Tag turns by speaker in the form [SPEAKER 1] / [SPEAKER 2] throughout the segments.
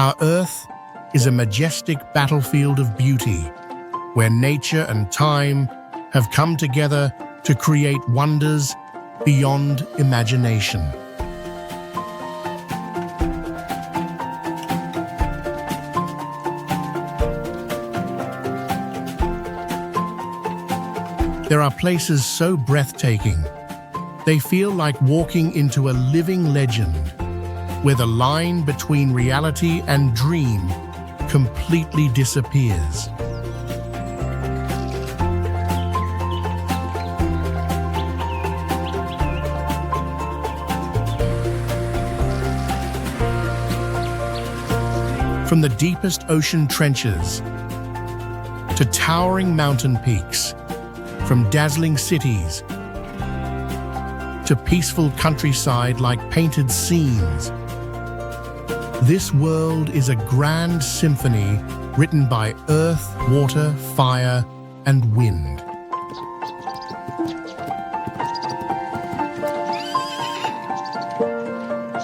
[SPEAKER 1] Our Earth is a majestic battlefield of beauty, where nature and time have come together to create wonders beyond imagination. There are places so breathtaking, they feel like walking into a living legend, where the line between reality and dream completely disappears. From the deepest ocean trenches to towering mountain peaks, from dazzling cities to peaceful countryside like painted scenes, this world is a grand symphony written by earth, water, fire, and wind.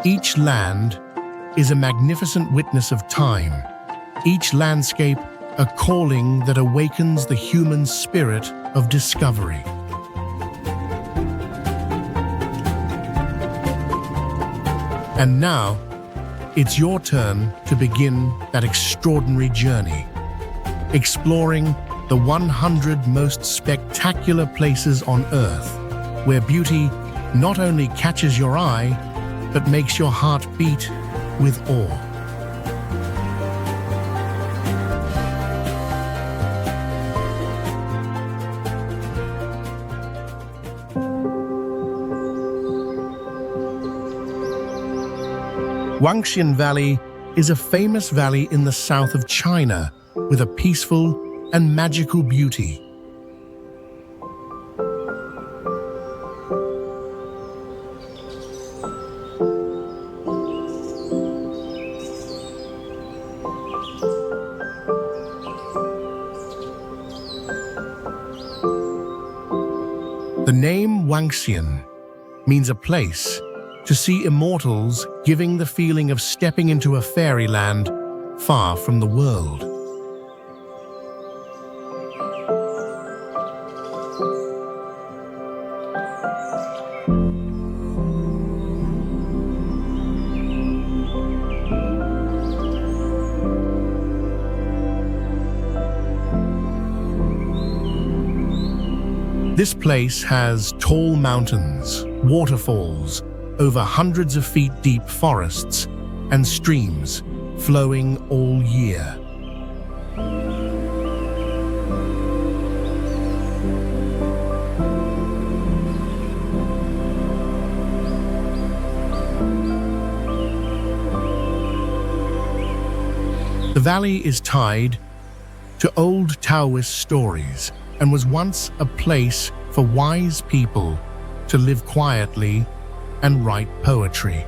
[SPEAKER 1] Each land is a magnificent witness of time, each landscape a calling that awakens the human spirit of discovery. And now, it's your turn to begin that extraordinary journey, exploring the 100 most spectacular places on Earth, where beauty not only catches your eye, but makes your heart beat with awe. Huangxian Valley is a famous valley in the south of China with a peaceful and magical beauty. The name Huangxian means a place to see immortals, giving the feeling of stepping into a fairyland far from the world. This place has tall mountains, waterfalls, over hundreds of feet deep forests, and streams flowing all year. The valley is tied to old Taoist stories and was once a place for wise people to live quietly and write poetry.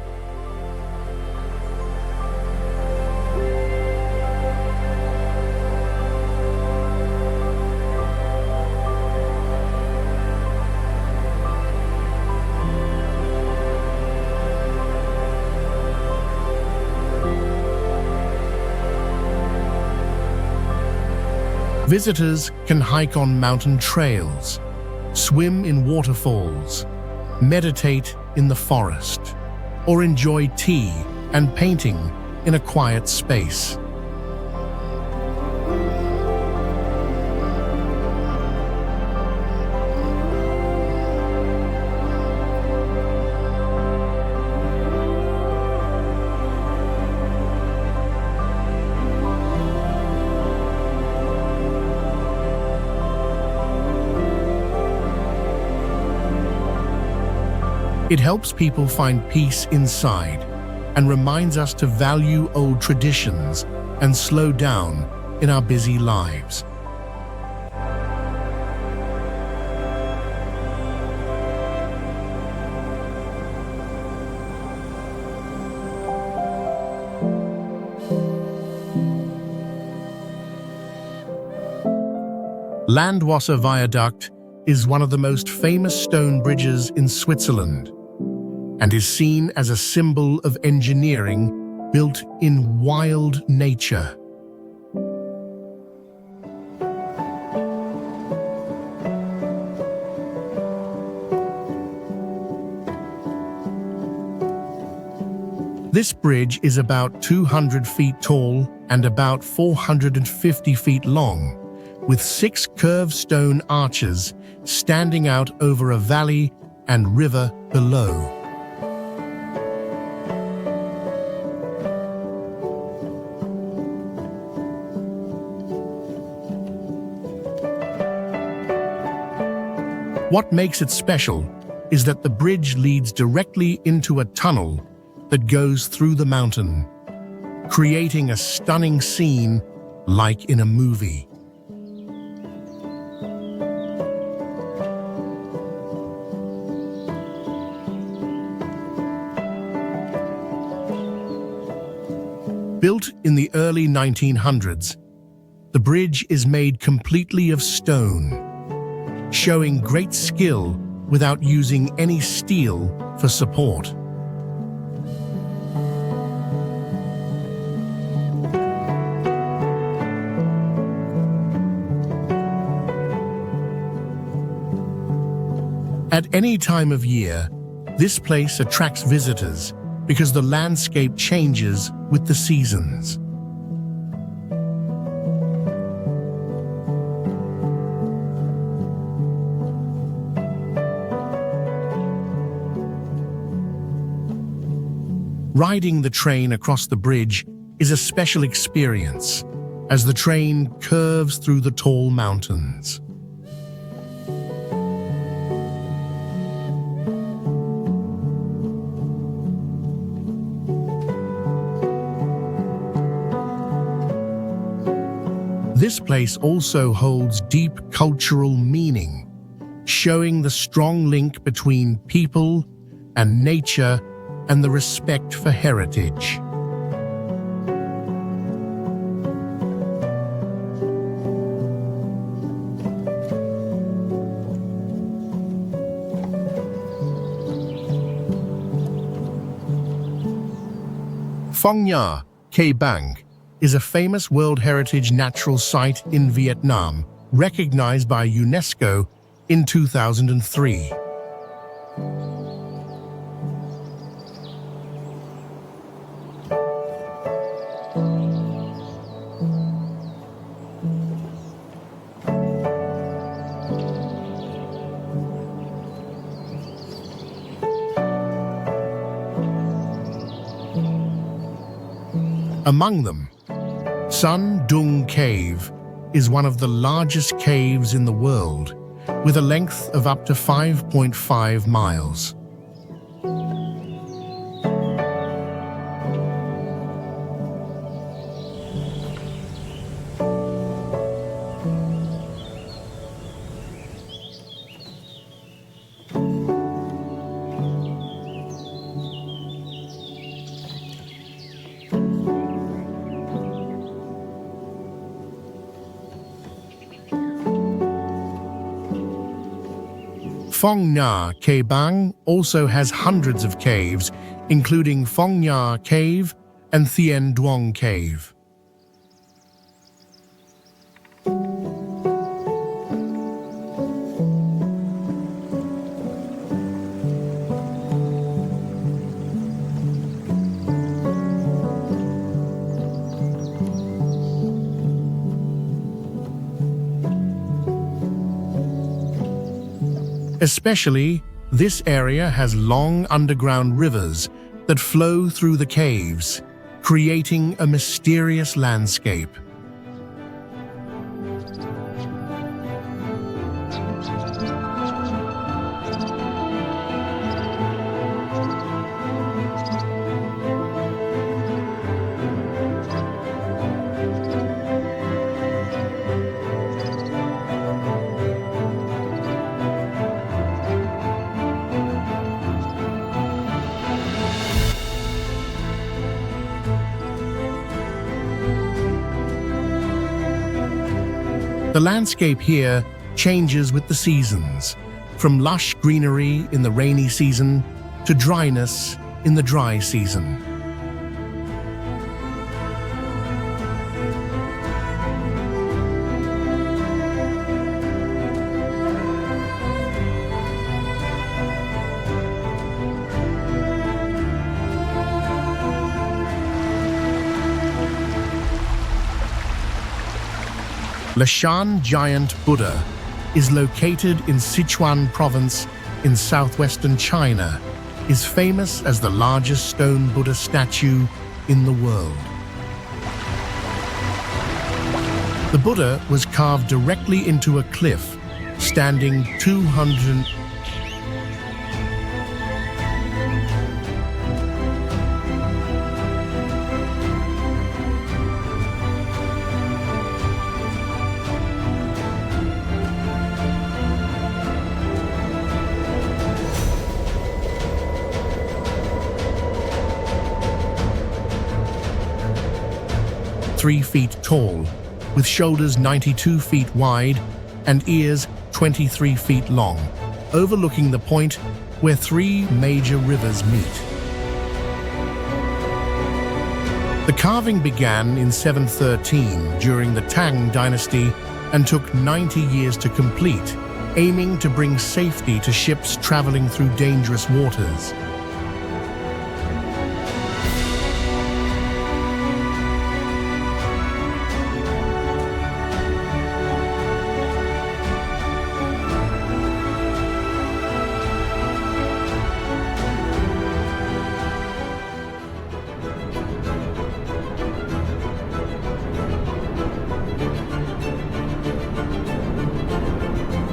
[SPEAKER 1] Visitors can hike on mountain trails, swim in waterfalls, meditate in the forest, or enjoy tea and painting in a quiet space. It helps people find peace inside and reminds us to value old traditions and slow down in our busy lives. Landwasser Viaduct is one of the most famous stone bridges in Switzerland and is seen as a symbol of engineering built in wild nature. This bridge is about 200 feet tall and about 450 feet long, with 6 curved stone arches standing out over a valley and river below. What makes it special is that the bridge leads directly into a tunnel that goes through the mountain, creating a stunning scene like in a movie. Built in the early 1900s, the bridge is made completely of stone, showing great skill without using any steel for support. At any time of year, this place attracts visitors because the landscape changes with the seasons. Riding the train across the bridge is a special experience as the train curves through the tall mountains. This place also holds deep cultural meaning, showing the strong link between people and nature and the respect for heritage. Phong Nha, Ke Bang is a famous World Heritage Natural Site in Vietnam, recognized by UNESCO in 2003. Among them, Son Doong Cave is one of the largest caves in the world, with a length of up to 5.5 miles. Phong Nha Ke Bang also has hundreds of caves, including Phong Nha Cave and Thien Duong Cave. Especially, this area has long underground rivers that flow through the caves, creating a mysterious landscape. The landscape here changes with the seasons, from lush greenery in the rainy season to dryness in the dry season. Leshan Giant Buddha is located in Sichuan Province in southwestern China, is famous as the largest stone Buddha statue in the world. The Buddha was carved directly into a cliff, standing 200 3 feet tall, with shoulders 92 feet wide and ears 23 feet long, overlooking the point where 3 major rivers meet. The carving began in 713 during the Tang dynasty and took 90 years to complete, aiming to bring safety to ships traveling through dangerous waters.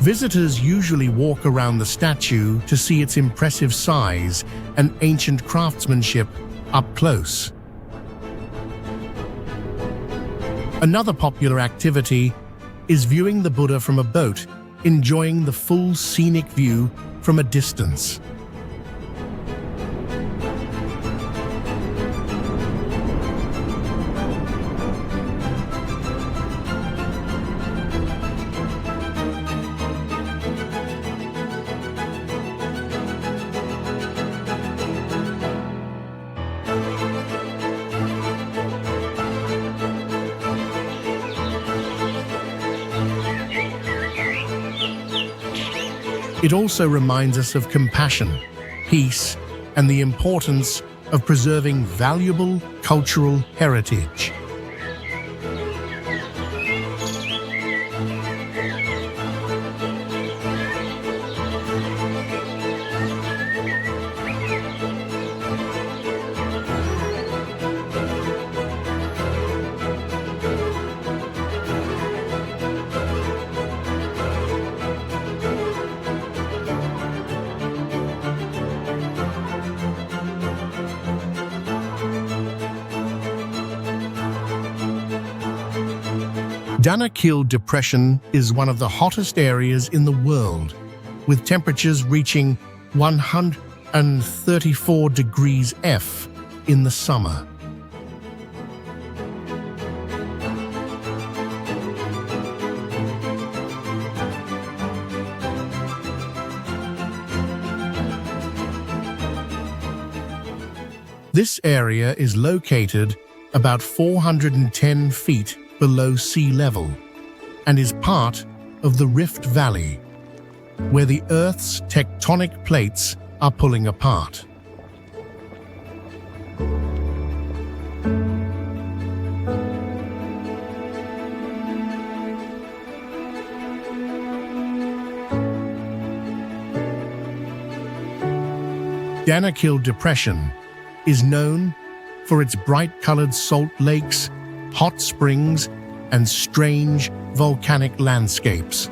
[SPEAKER 1] Visitors usually walk around the statue to see its impressive size and ancient craftsmanship up close. Another popular activity is viewing the Buddha from a boat, enjoying the full scenic view from a distance. It also reminds us of compassion, peace, and the importance of preserving valuable cultural heritage. Danakil Depression is one of the hottest areas in the world, with temperatures reaching 134 degrees F in the summer. This area is located about 410 feet below sea level and is part of the Rift Valley, where the Earth's tectonic plates are pulling apart. Danakil Depression is known for its bright-colored salt lakes, hot springs, and strange volcanic landscapes.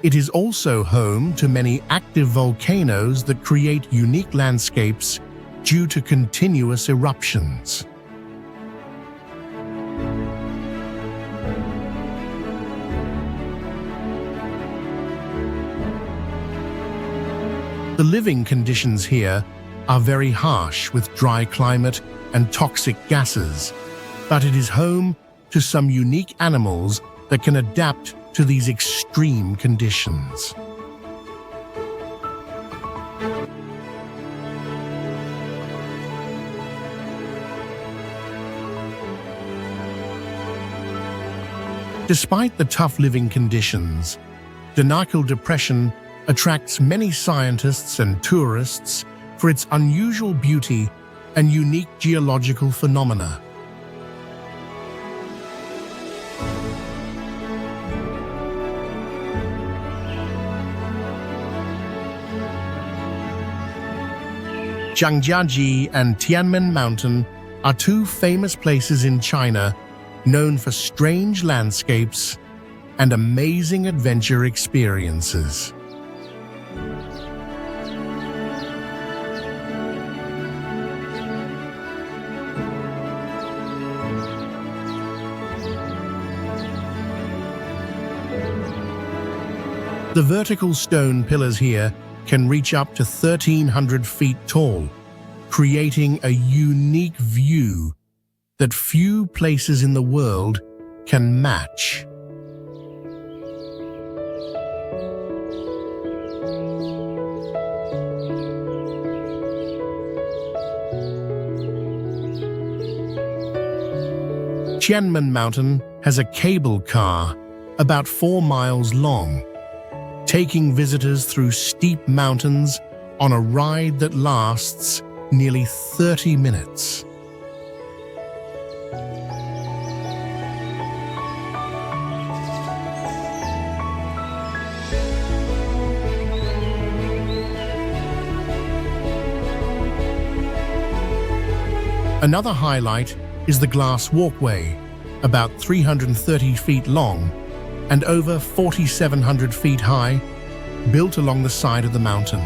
[SPEAKER 1] It is also home to many active volcanoes that create unique landscapes due to continuous eruptions. The living conditions here are very harsh with dry climate and toxic gases, but it is home to some unique animals that can adapt to these extreme conditions. Despite the tough living conditions, Danakil Depression attracts many scientists and tourists for its unusual beauty and unique geological phenomena. Zhangjiajie and Tianmen Mountain are two famous places in China known for strange landscapes and amazing adventure experiences. The vertical stone pillars here can reach up to 1,300 feet tall, creating a unique view that few places in the world can match. Tianmen Mountain has a cable car about 4 miles long, taking visitors through steep mountains on a ride that lasts nearly 30 minutes. Another highlight is the glass walkway, about 330 feet long and over 4,700 feet high, built along the side of the mountain.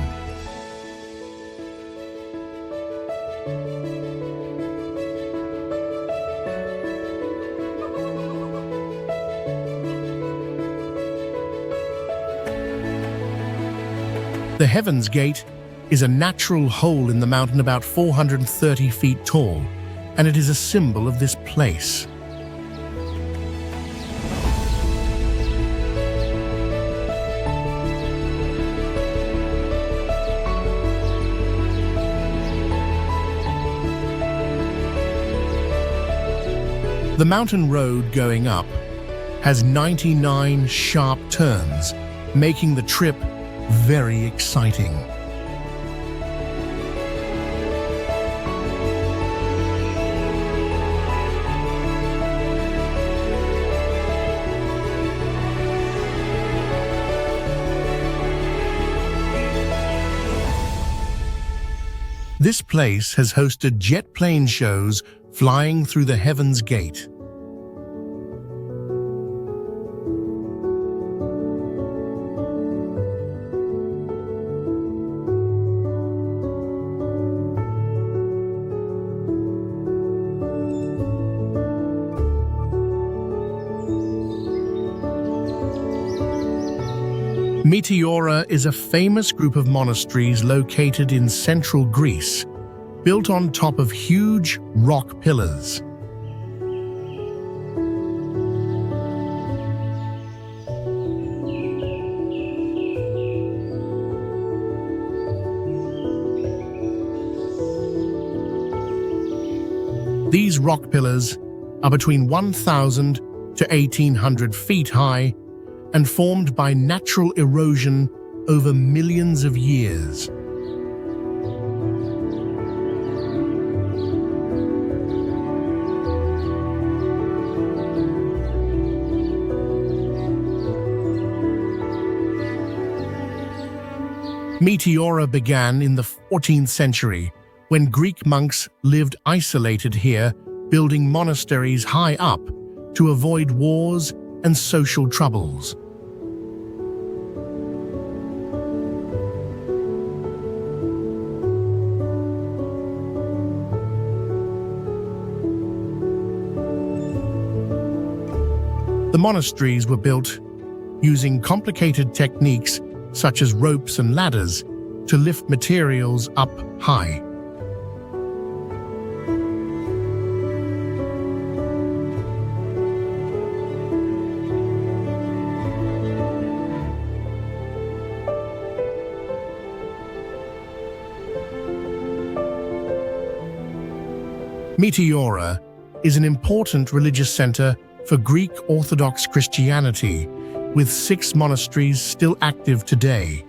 [SPEAKER 1] The Heaven's Gate is a natural hole in the mountain about 430 feet tall, and it is a symbol of this place. The mountain road going up has 99 sharp turns, making the trip very exciting. This place has hosted jet plane shows flying through the Heaven's Gate. Meteora is a famous group of monasteries located in central Greece, built on top of huge rock pillars. These rock pillars are between 1,000 to 1,800 feet high and formed by natural erosion over millions of years. Meteora began in the 14th century, when Greek monks lived isolated here, building monasteries high up to avoid wars and social troubles. The monasteries were built using complicated techniques such as ropes and ladders to lift materials up high. Meteora is an important religious center for Greek Orthodox Christianity, with 6 monasteries still active today.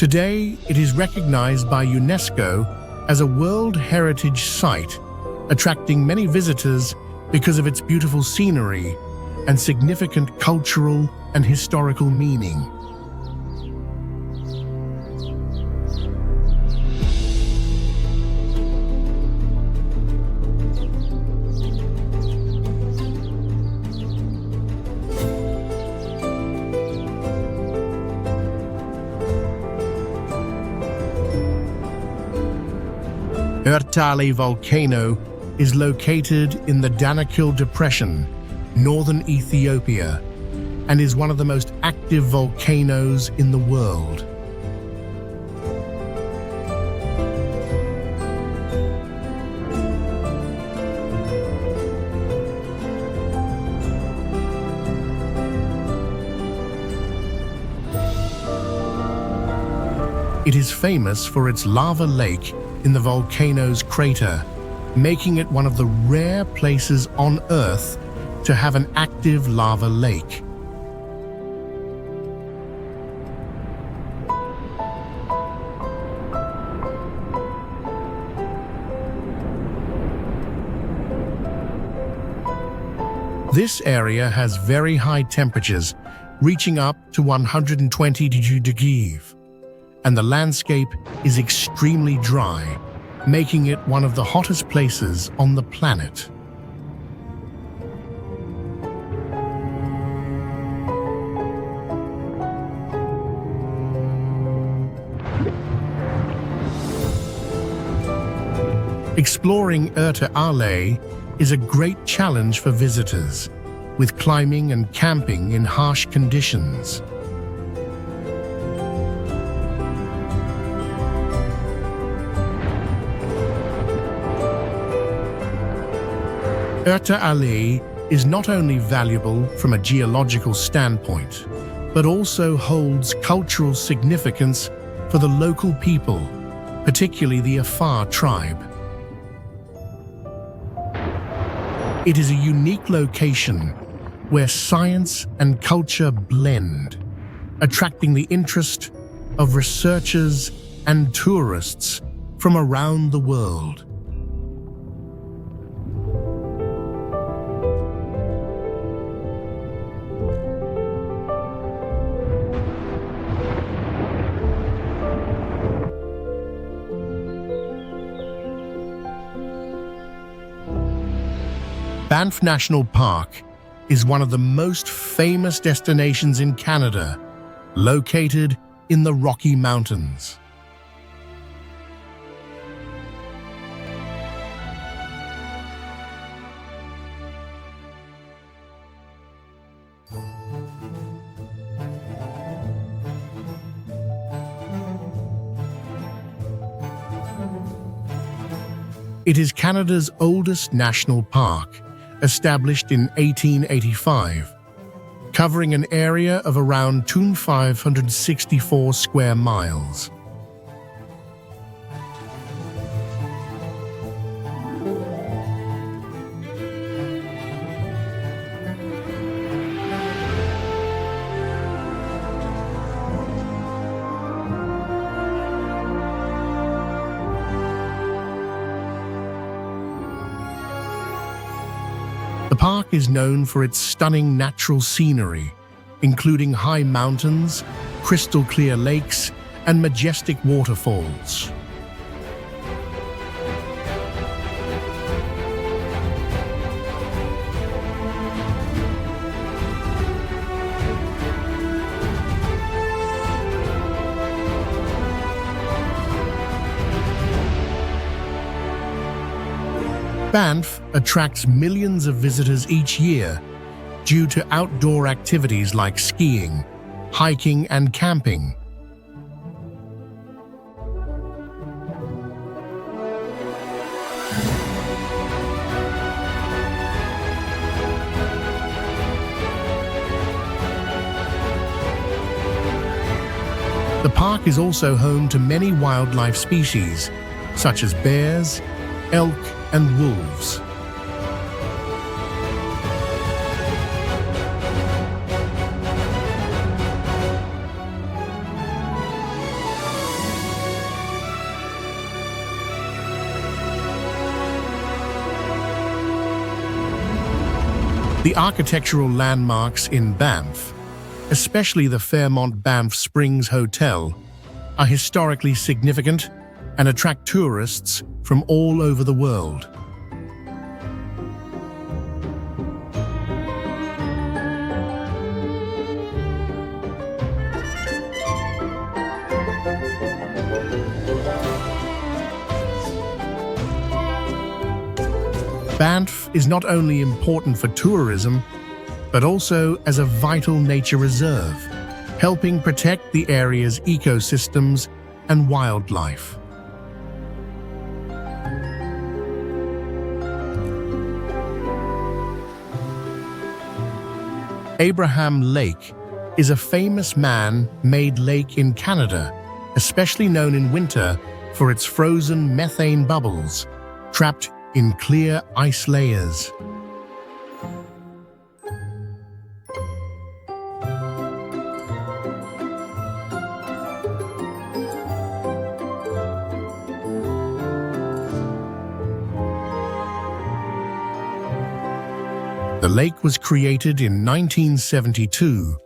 [SPEAKER 1] Today, it is recognized by UNESCO as a World Heritage Site, attracting many visitors because of its beautiful scenery and significant cultural and historical meaning. Ertale volcano is located in the Danakil Depression, northern Ethiopia, and is one of the most active volcanoes in the world. It is famous for its lava lake in the volcano's crater, making it one of the rare places on Earth to have an active lava lake. This area has very high temperatures, reaching up to 122 degrees, and the landscape is extremely dry, making it one of the hottest places on the planet. Exploring Ertale is a great challenge for visitors, with climbing and camping in harsh conditions. Ertale is not only valuable from a geological standpoint, but also holds cultural significance for the local people, particularly the Afar tribe. It is a unique location where science and culture blend, attracting the interest of researchers and tourists from around the world. Banff National Park is one of the most famous destinations in Canada, located in the Rocky Mountains. It is Canada's oldest national park, established in 1885, covering an area of around 2,564 square miles. The park is known for its stunning natural scenery, including high mountains, crystal-clear lakes, and majestic waterfalls. Banff attracts millions of visitors each year due to outdoor activities like skiing, hiking, and camping. The park is also home to many wildlife species, such as bears, elk, and wolves. The architectural landmarks in Banff, especially the Fairmont Banff Springs Hotel, are historically significant and attract tourists from all over the world. Banff is not only important for tourism, but also as a vital nature reserve, helping protect the area's ecosystems and wildlife. Abraham Lake is a famous man-made lake in Canada, especially known in winter for its frozen methane bubbles, trapped in clear ice layers. The lake was created in 1972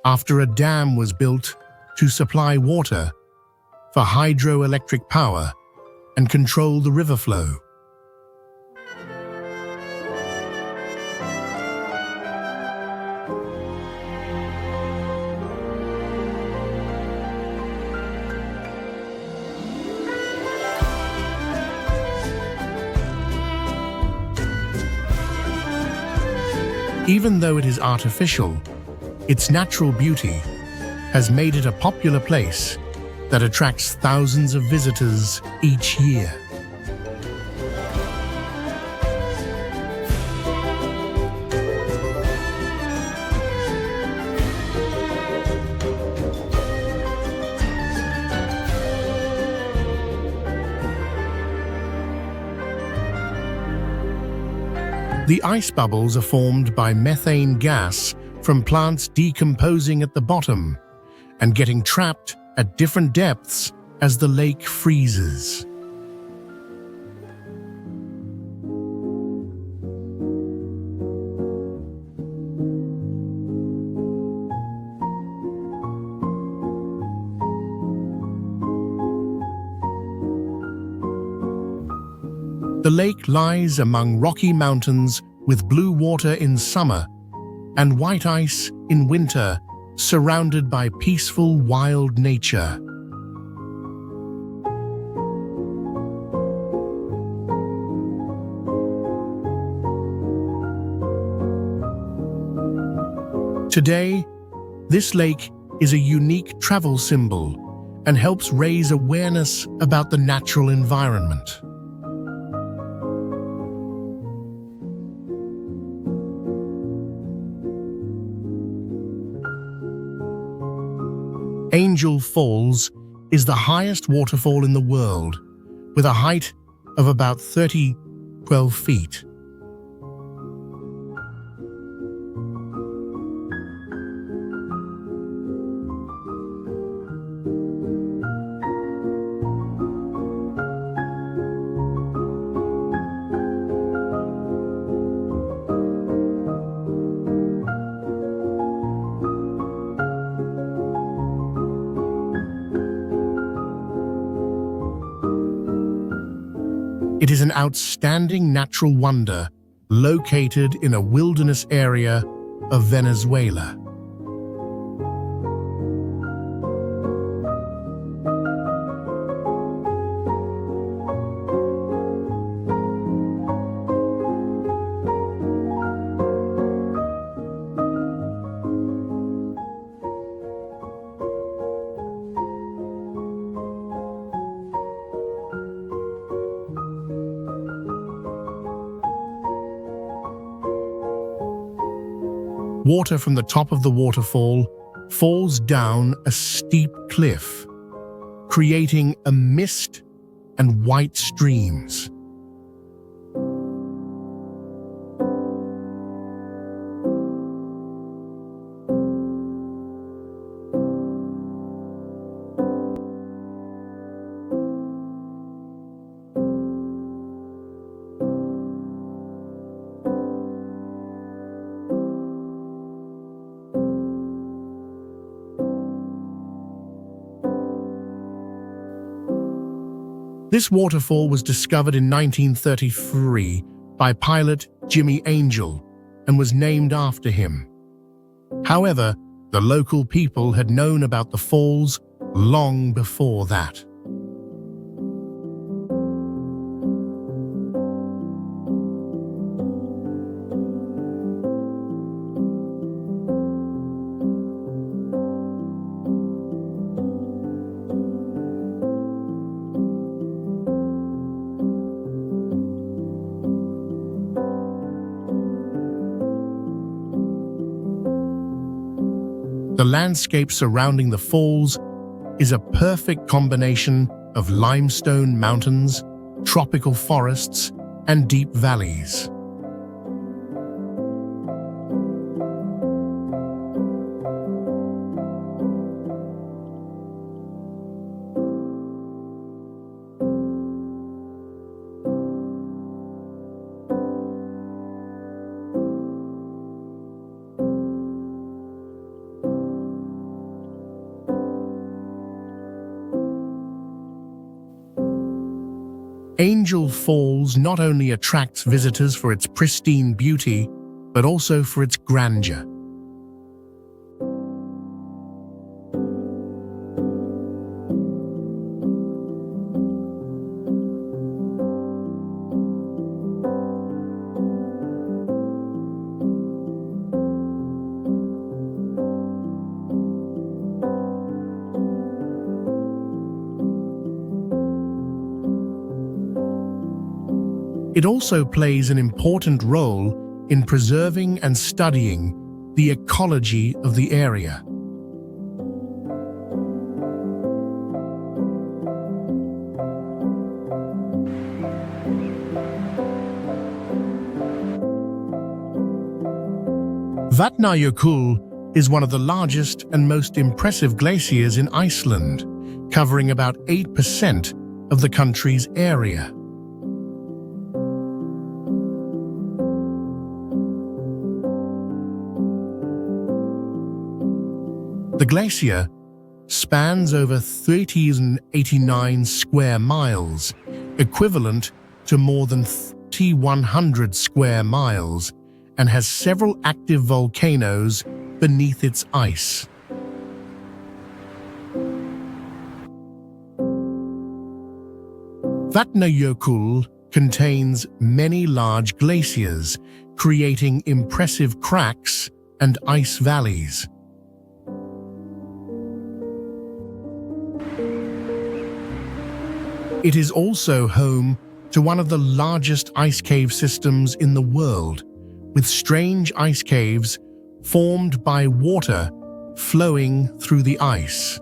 [SPEAKER 1] after a dam was built to supply water for hydroelectric power and control the river flow. Even though it is artificial, its natural beauty has made it a popular place that attracts thousands of visitors each year. The ice bubbles are formed by methane gas from plants decomposing at the bottom and getting trapped at different depths as the lake freezes. The lake lies among rocky mountains with blue water in summer and white ice in winter, surrounded by peaceful wild nature. Today, this lake is a unique travel symbol and helps raise awareness about the natural environment. Angel Falls is the highest waterfall in the world, with a height of about 12 feet. It is an outstanding natural wonder located in a wilderness area of Venezuela. Water from the top of the waterfall falls down a steep cliff, creating a mist and white streams. This waterfall was discovered in 1933 by pilot Jimmy Angel and was named after him. However, the local people had known about the falls long before that. The landscape surrounding the falls is a perfect combination of limestone mountains, tropical forests, and deep valleys. Angel Falls not only attracts visitors for its pristine beauty, but also for its grandeur. It also plays an important role in preserving and studying the ecology of the area. Vatnajökull is one of the largest and most impressive glaciers in Iceland, covering about 8% of the country's area. The glacier spans over 3,089 square miles, equivalent to more than 3,100 square miles, and has several active volcanoes beneath its ice. Vatnajökull contains many large glaciers, creating impressive cracks and ice valleys. It is also home to one of the largest ice cave systems in the world, with strange ice caves formed by water flowing through the ice.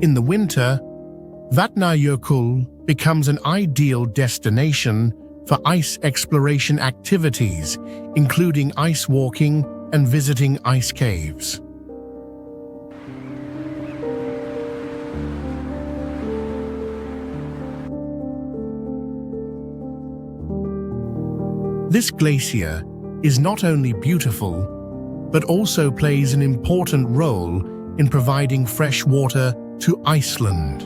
[SPEAKER 1] In the winter, Vatnajökull becomes an ideal destination for ice exploration activities, including ice walking and visiting ice caves. This glacier is not only beautiful, but also plays an important role in providing fresh water to Iceland.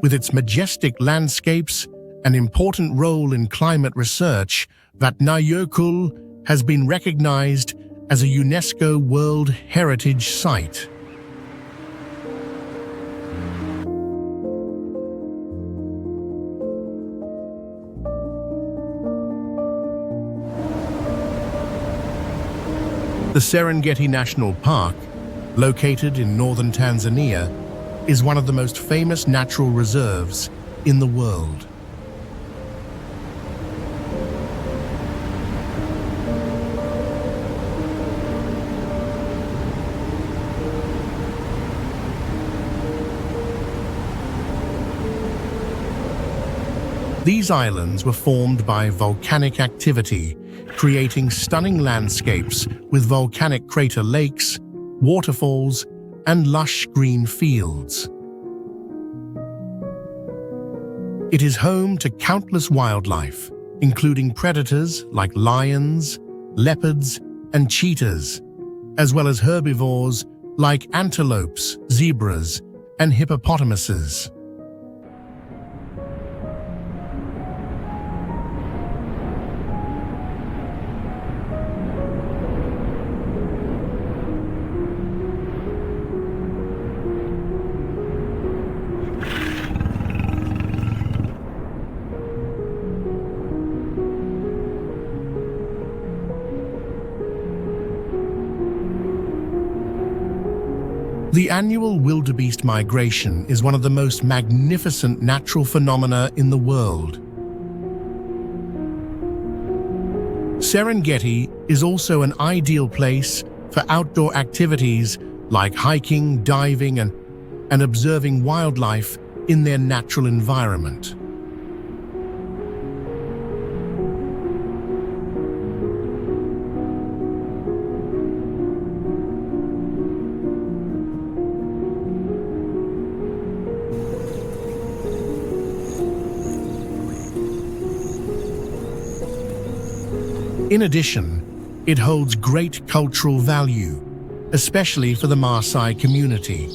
[SPEAKER 1] With its majestic landscapes and important role in climate research, Vatnajökull has been recognized as a UNESCO World Heritage Site. The Serengeti National Park, located in northern Tanzania, is one of the most famous natural reserves in the world. These islands were formed by volcanic activity, creating stunning landscapes with volcanic crater lakes, waterfalls, and lush green fields. It is home to countless wildlife, including predators like lions, leopards, and cheetahs, as well as herbivores like antelopes, zebras, and hippopotamuses. The annual wildebeest migration is one of the most magnificent natural phenomena in the world. Serengeti is also an ideal place for outdoor activities like hiking, diving, and observing wildlife in their natural environment. In addition, it holds great cultural value, especially for the Maasai community.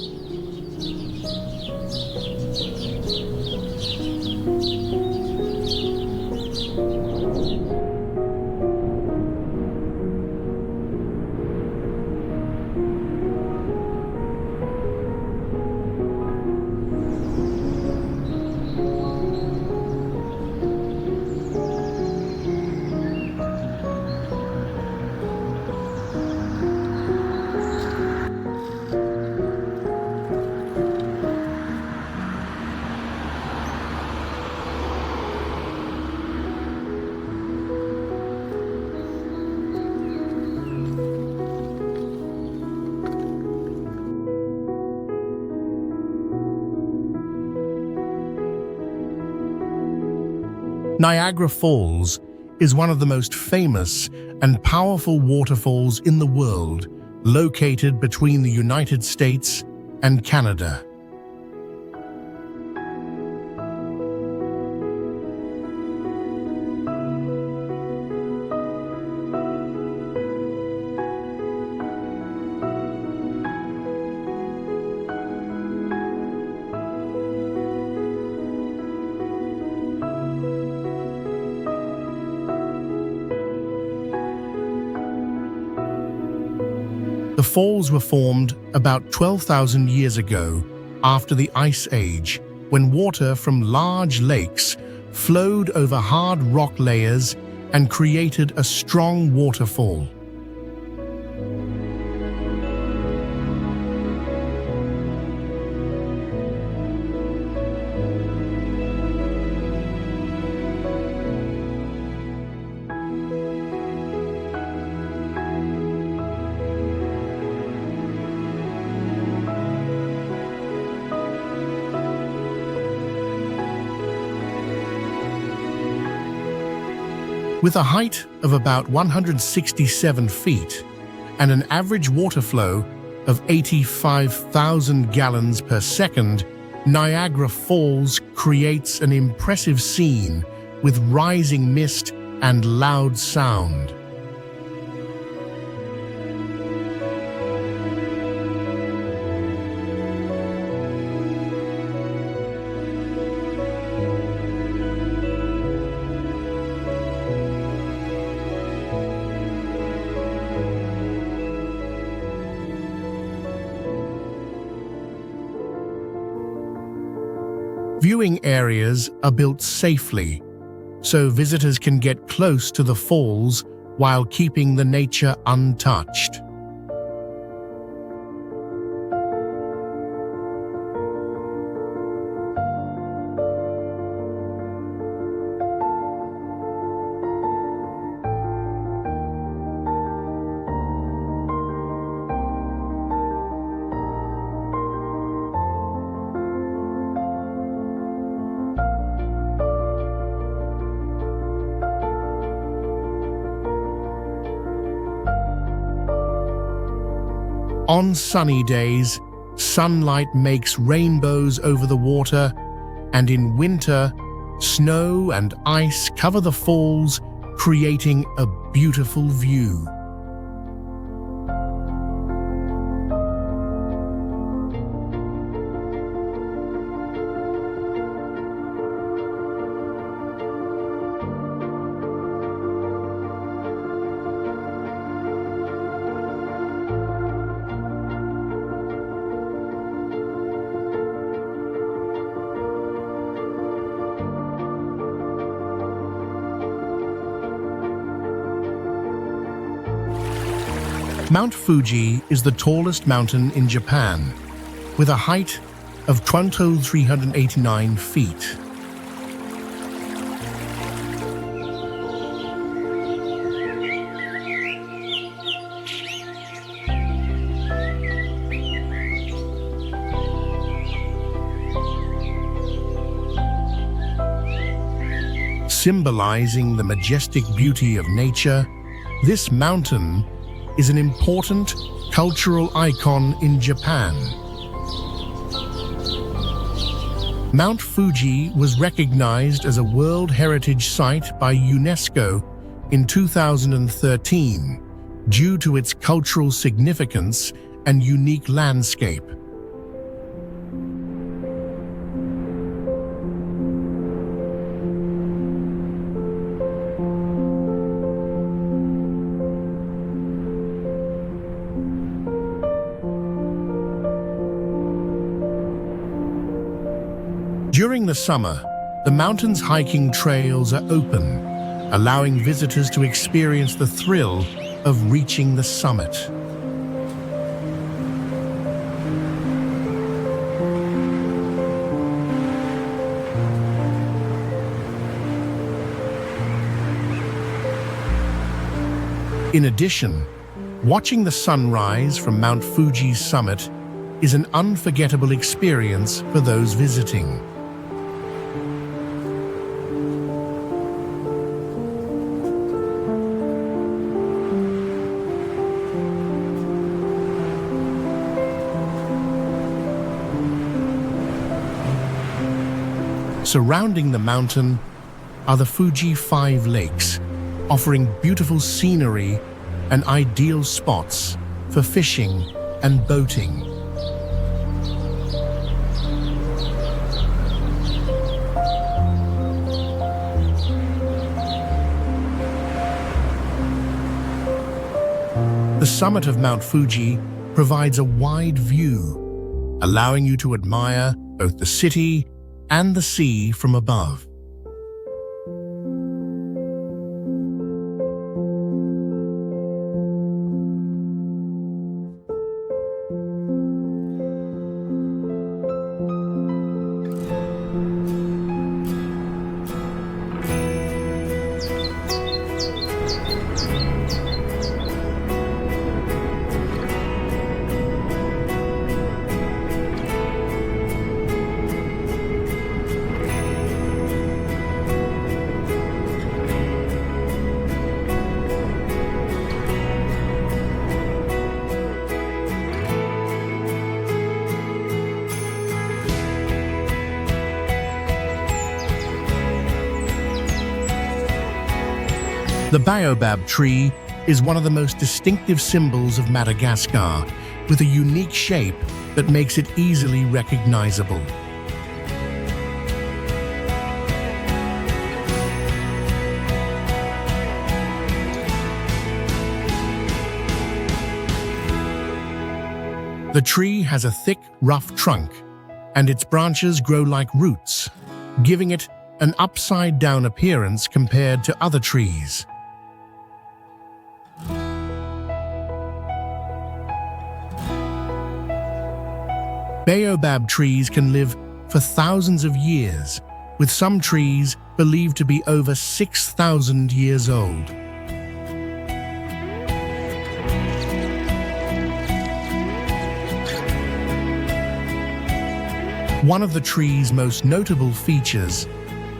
[SPEAKER 1] Niagara Falls is one of the most famous and powerful waterfalls in the world, located between the United States and Canada. The falls were formed about 12,000 years ago after the Ice Age, when water from large lakes flowed over hard rock layers and created a strong waterfall. With a height of about 167 feet and an average water flow of 85,000 gallons per second, Niagara Falls creates an impressive scene with rising mist and loud sound. Viewing areas are built safely, so visitors can get close to the falls while keeping the nature untouched. On sunny days, sunlight makes rainbows over the water, and in winter, Snow and ice cover the falls, creating a beautiful view. Mount Fuji is the tallest mountain in Japan, with a height of 2,389 feet. Symbolizing the majestic beauty of nature, this mountain is an important cultural icon in Japan. Mount Fuji was recognized as a World Heritage Site by UNESCO in 2013 due to its cultural significance and unique landscape. During the summer, the mountain's hiking trails are open, allowing visitors to experience the thrill of reaching the summit. In addition, watching the sunrise from Mount Fuji's summit is an unforgettable experience for those visiting. Surrounding the mountain are the Fuji 5 lakes, offering beautiful scenery and ideal spots for fishing and boating. The summit of Mount Fuji provides a wide view, allowing you to admire both the city and the sea from above. The baobab tree is one of the most distinctive symbols of Madagascar, with a unique shape that makes it easily recognizable. The tree has a thick, rough trunk, and its branches grow like roots, giving it an upside-down appearance compared to other trees. Baobab trees can live for thousands of years, with some trees believed to be over 6,000 years old. One of the tree's most notable features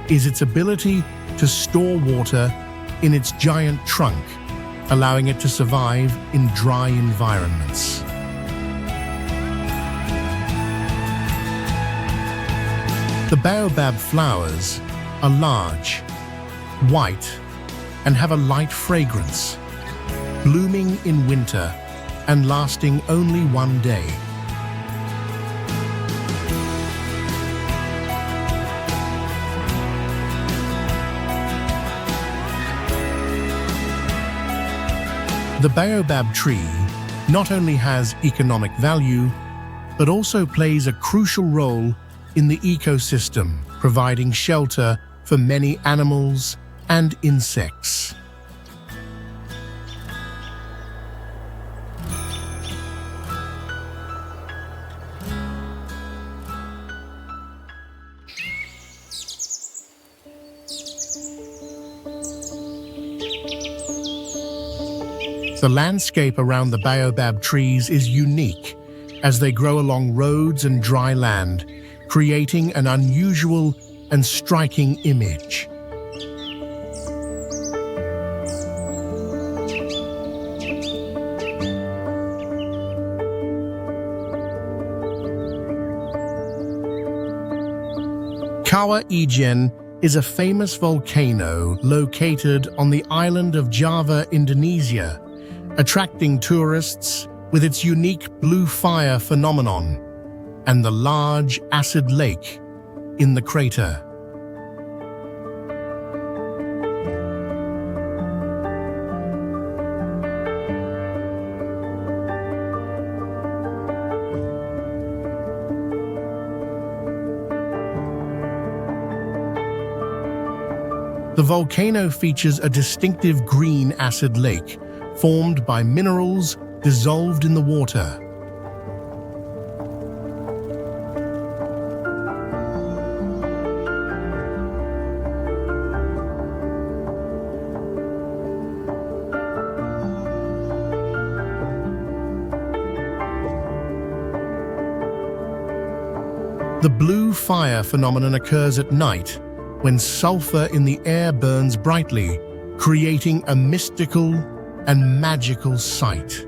[SPEAKER 1] is its ability to store water in its giant trunk, allowing it to survive in dry environments. The baobab flowers are large, white, and have a light fragrance, blooming in winter and lasting only one day. The baobab tree not only has economic value, but also plays a crucial role in the ecosystem, providing shelter for many animals and insects. The landscape around the baobab trees is unique as they grow along roads and dry land, creating an unusual and striking image. Kawah Ijen is a famous volcano located on the island of Java, Indonesia, attracting tourists with its unique blue fire phenomenon and the large acid lake in the crater. The volcano features a distinctive green acid lake formed by minerals dissolved in the water. The blue fire phenomenon occurs at night when sulfur in the air burns brightly, creating a mystical and magical sight.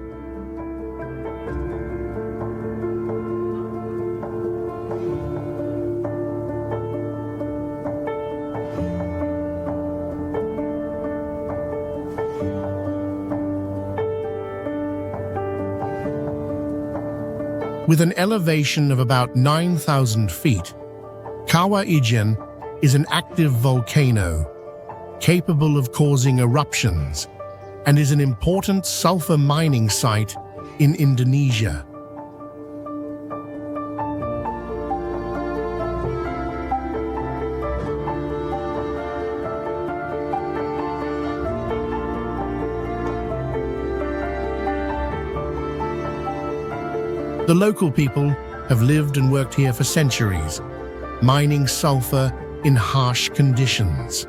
[SPEAKER 1] With an elevation of about 9,000 feet, Kawah Ijen is an active volcano capable of causing eruptions and is an important sulfur mining site in Indonesia. The local people have lived and worked here for centuries, mining sulfur in harsh conditions.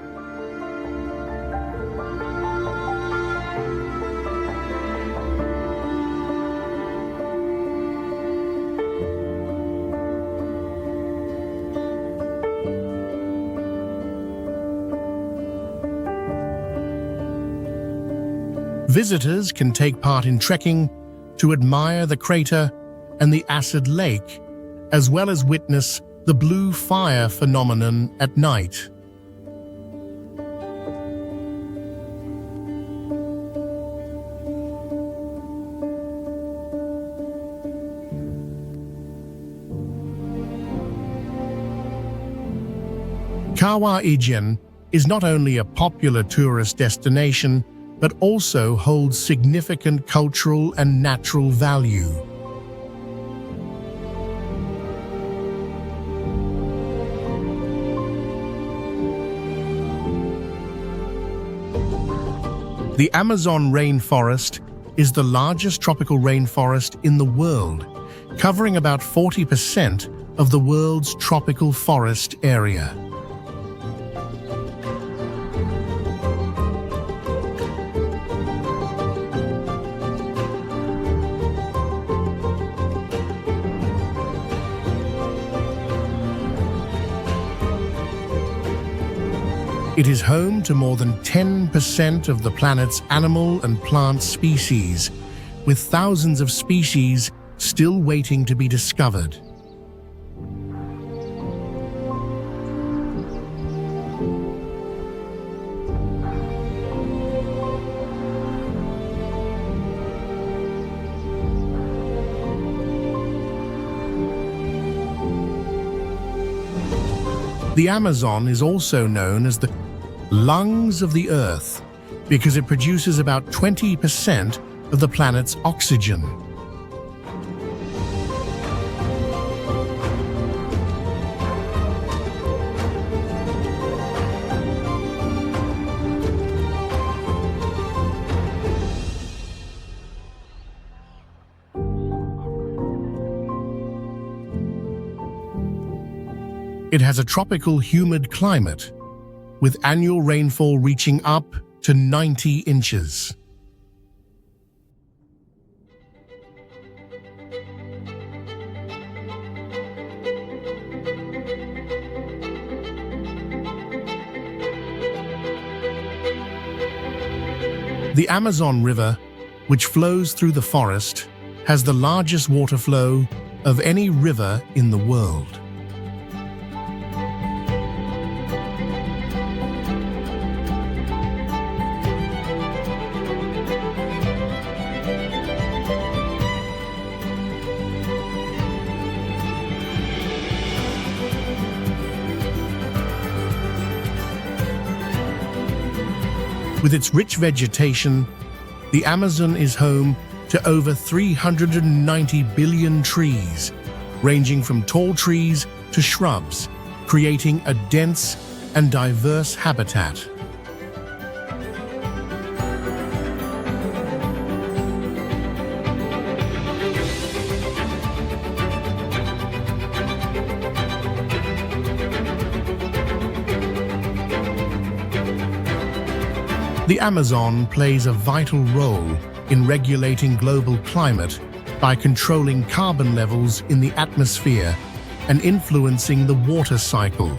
[SPEAKER 1] Visitors can take part in trekking to admire the crater and the acid lake, as well as witness the blue fire phenomenon at night. Kawah Ijen is not only a popular tourist destination, but also holds significant cultural and natural value. The Amazon rainforest is the largest tropical rainforest in the world, covering about 40% of the world's tropical forest area. It is home to more than 10% of the planet's animal and plant species, with thousands of species still waiting to be discovered. The Amazon is also known as the lungs of the Earth because it produces about 20% of the planet's oxygen. It has a tropical humid climate, with annual rainfall reaching up to 90 inches. The Amazon River, which flows through the forest, has the largest water flow of any river in the world. With its rich vegetation, the Amazon is home to over 390 billion trees, ranging from tall trees to shrubs, creating a dense and diverse habitat. The Amazon plays a vital role in regulating global climate by controlling carbon levels in the atmosphere and influencing the water cycle.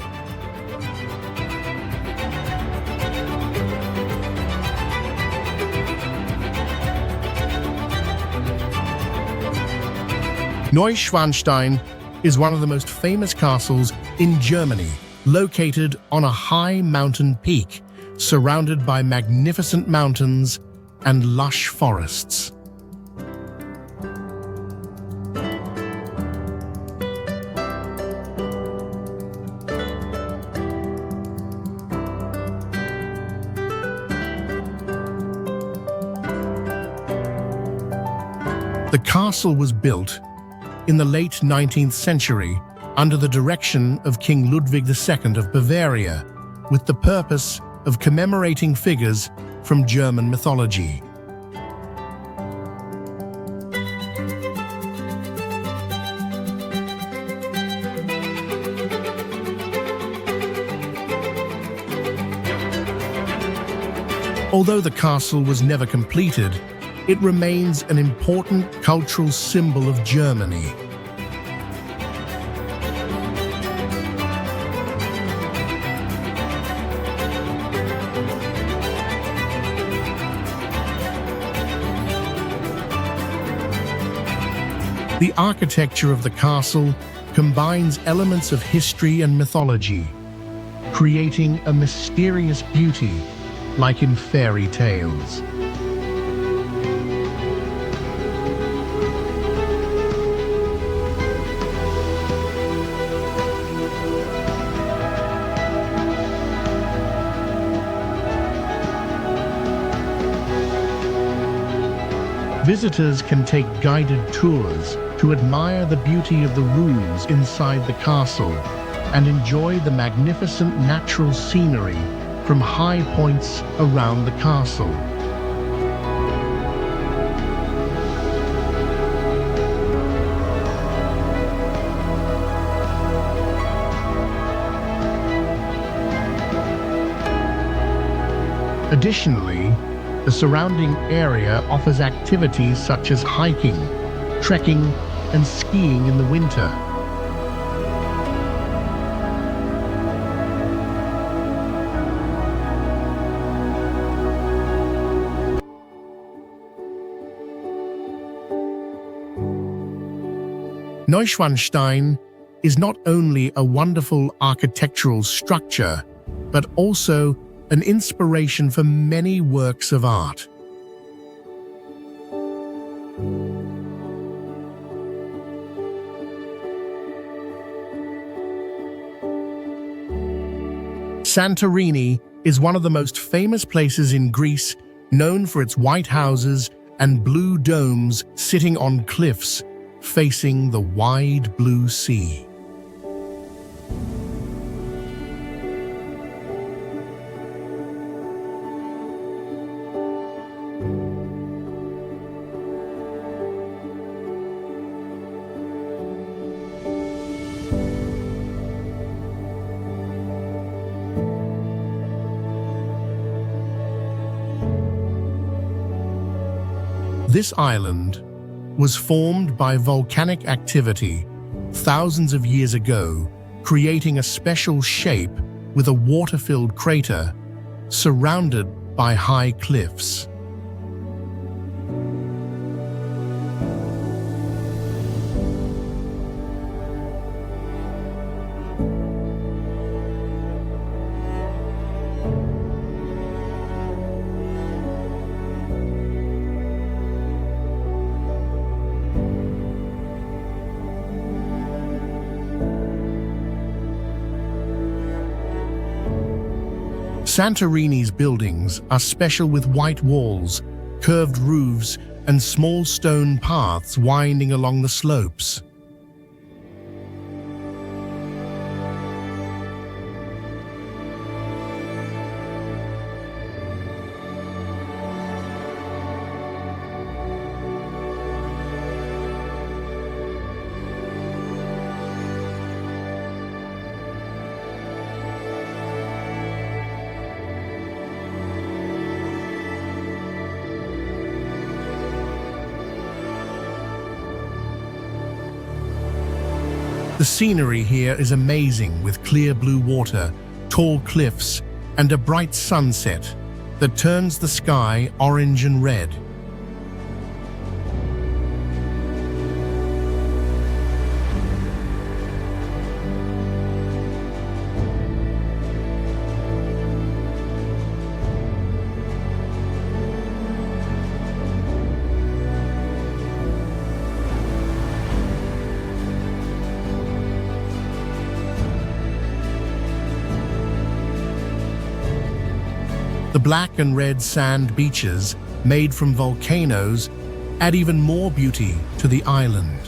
[SPEAKER 1] Neuschwanstein is one of the most famous castles in Germany, located on a high mountain peak surrounded by magnificent mountains and lush forests. The castle was built in the late 19th century under the direction of King Ludwig II of Bavaria, with the purpose of commemorating figures from German mythology. Although the castle was never completed, it remains an important cultural symbol of Germany. The architecture of the castle combines elements of history and mythology, creating a mysterious beauty like in fairy tales. Visitors can take guided tours to admire the beauty of the rooms inside the castle and enjoy the magnificent natural scenery from high points around the castle. Additionally, the surrounding area offers activities such as hiking, trekking, and skiing in the winter. Neuschwanstein is not only a wonderful architectural structure, but also an inspiration for many works of art. Santorini is one of the most famous places in Greece, known for its white houses and blue domes sitting on cliffs facing the wide blue sea. This island was formed by volcanic activity thousands of years ago, creating a special shape with a water-filled crater surrounded by high cliffs. Santorini's buildings are special with white walls, curved roofs, and small stone paths winding along the slopes. The scenery here is amazing, with clear blue water, tall cliffs, and a bright sunset that turns the sky orange and red. The black and red sand beaches made from volcanoes add even more beauty to the island.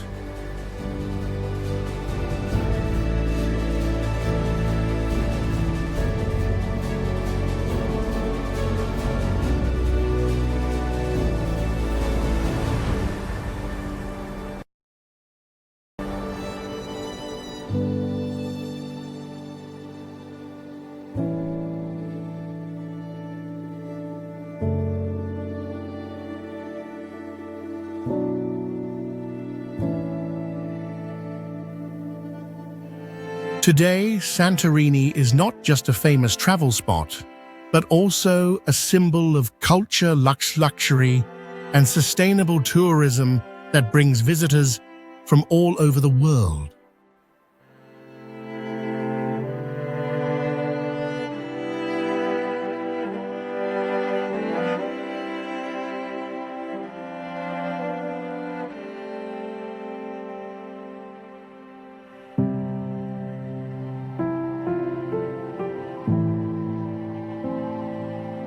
[SPEAKER 1] Today, Santorini is not just a famous travel spot, but also a symbol of culture, luxury, and sustainable tourism that brings visitors from all over the world.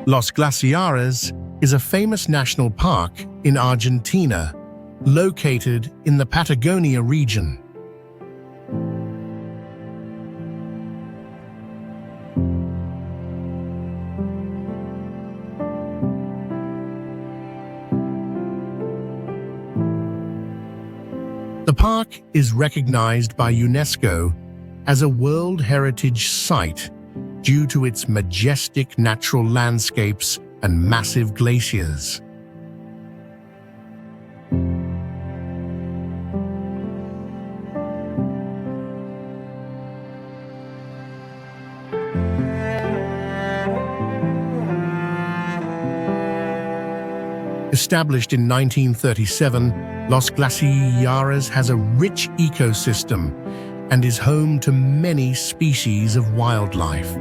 [SPEAKER 1] Los Glaciares is a famous national park in Argentina, located in the Patagonia region. The park is recognized by UNESCO as a World Heritage Site due to its majestic natural landscapes and massive glaciers. Established in 1937, Los Glaciares has a rich ecosystem and is home to many species of wildlife.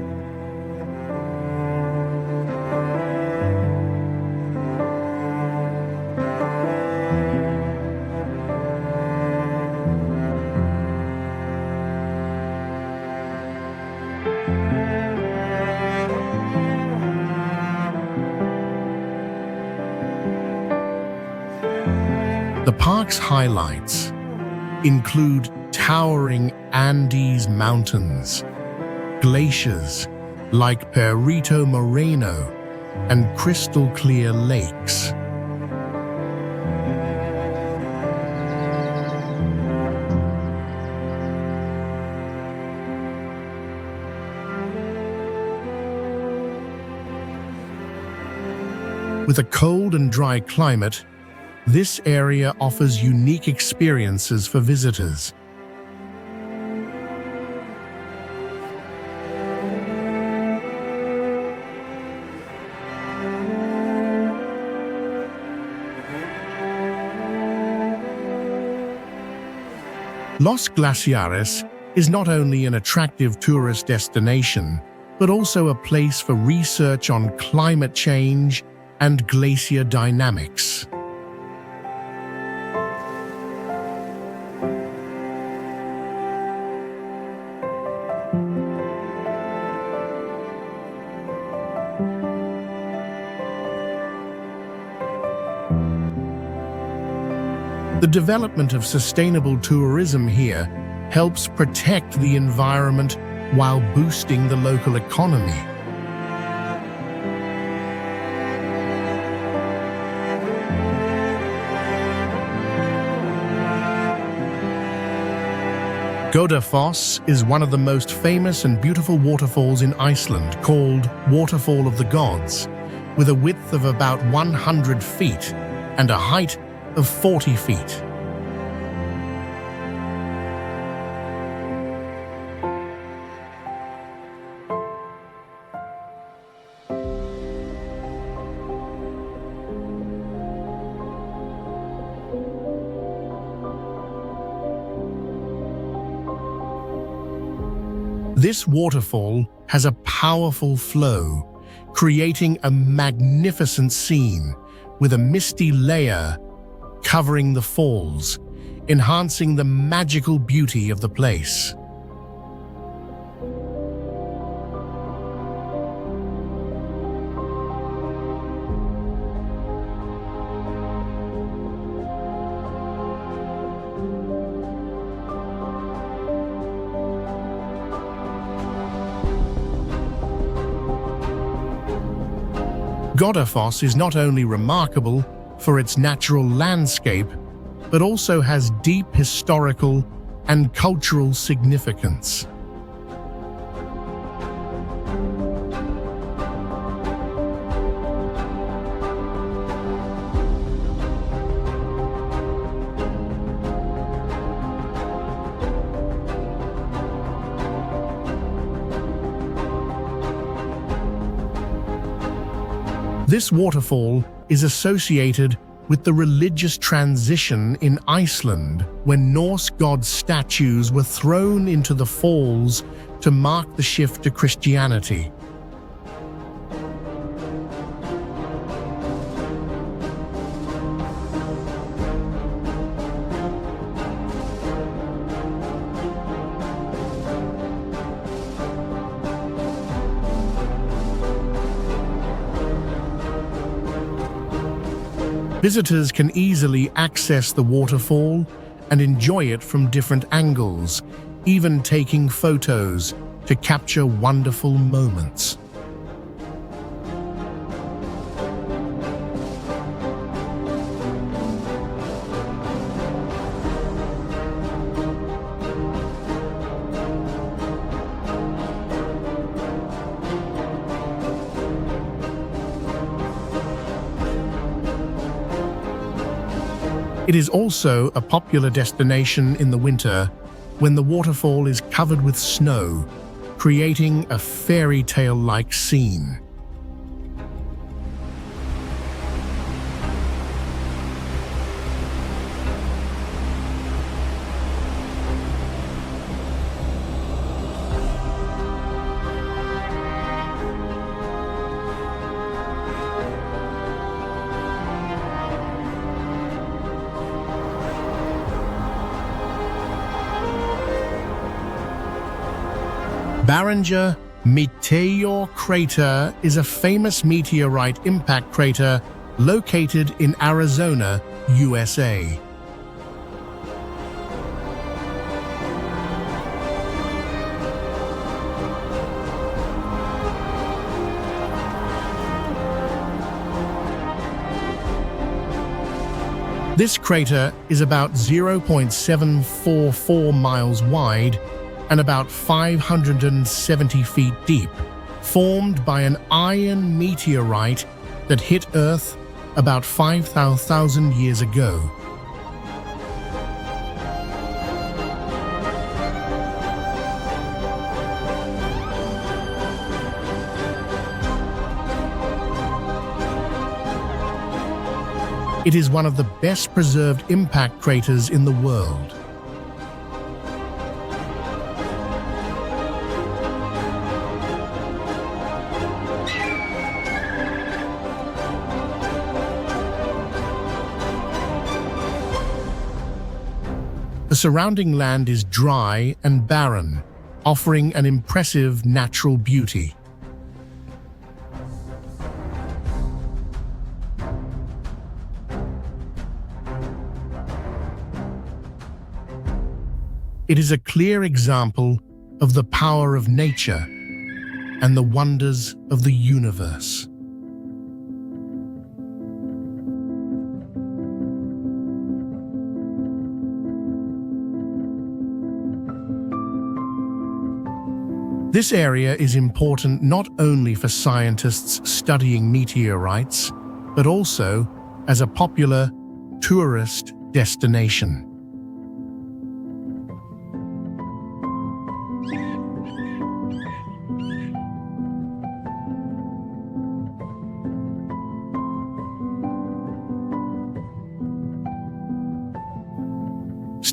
[SPEAKER 1] The park's highlights include towering Andes mountains, glaciers like Perito Moreno, and crystal-clear lakes. With a cold and dry climate, this area offers unique experiences for visitors. Los Glaciares is not only an attractive tourist destination, but also a place for research on climate change and glacier dynamics. The development of sustainable tourism here helps protect the environment while boosting the local economy. Godafoss is one of the most famous and beautiful waterfalls in Iceland, called Waterfall of the Gods, with a width of about 100 feet and a height of 40 feet. This waterfall has a powerful flow, creating a magnificent scene with a misty layer covering the falls, enhancing the magical beauty of the place. Godafoss is not only remarkable for its natural landscape, but also has deep historical and cultural significance. This waterfall is associated with the religious transition in Iceland when Norse god statues were thrown into the falls to mark the shift to Christianity. Visitors can easily access the waterfall and enjoy it from different angles, even taking photos to capture wonderful moments. It is also a popular destination in the winter when the waterfall is covered with snow, creating a fairy tale-like scene. Barringer Meteor Crater is a famous meteorite impact crater located in Arizona, USA. This crater is about 0.744 miles wide and about 570 feet deep, formed by an iron meteorite that hit Earth about 5,000 years ago. It is one of the best preserved impact craters in the world. The surrounding land is dry and barren, offering an impressive natural beauty. It is a clear example of the power of nature and the wonders of the universe. This area is important not only for scientists studying meteorites, but also as a popular tourist destination.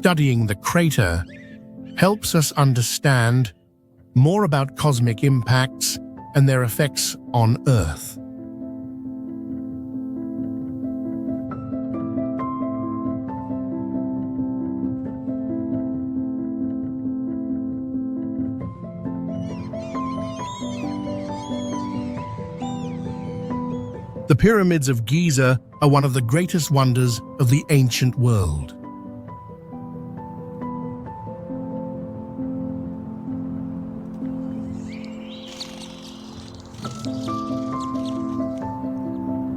[SPEAKER 1] Studying the crater helps us understand more about cosmic impacts and their effects on Earth. The pyramids of Giza are one of the greatest wonders of the ancient world.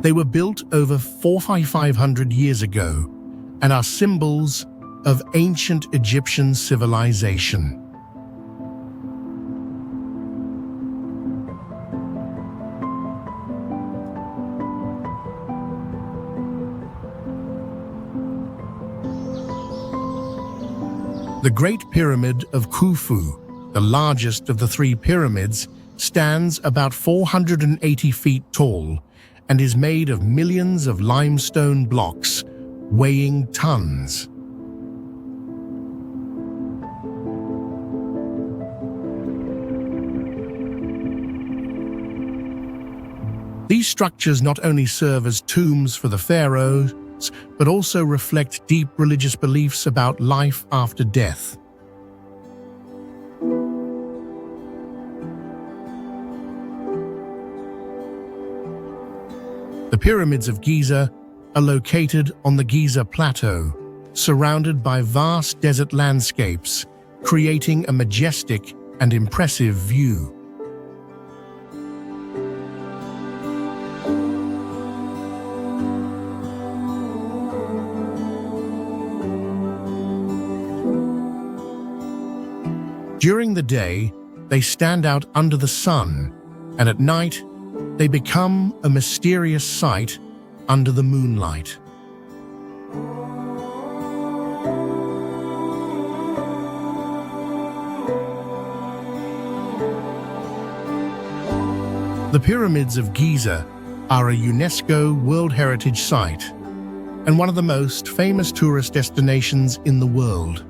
[SPEAKER 1] They were built over 4,500 years ago and are symbols of ancient Egyptian civilization. The Great Pyramid of Khufu, the largest of the three pyramids, stands about 480 feet tall and is made of millions of limestone blocks weighing tons. These structures not only serve as tombs for the pharaohs, but also reflect deep religious beliefs about life after death. The pyramids of Giza are located on the Giza Plateau, surrounded by vast desert landscapes, creating a majestic and impressive view. During the day, they stand out under the sun, and at night, they become a mysterious sight under the moonlight. The pyramids of Giza are a UNESCO World Heritage Site and one of the most famous tourist destinations in the world.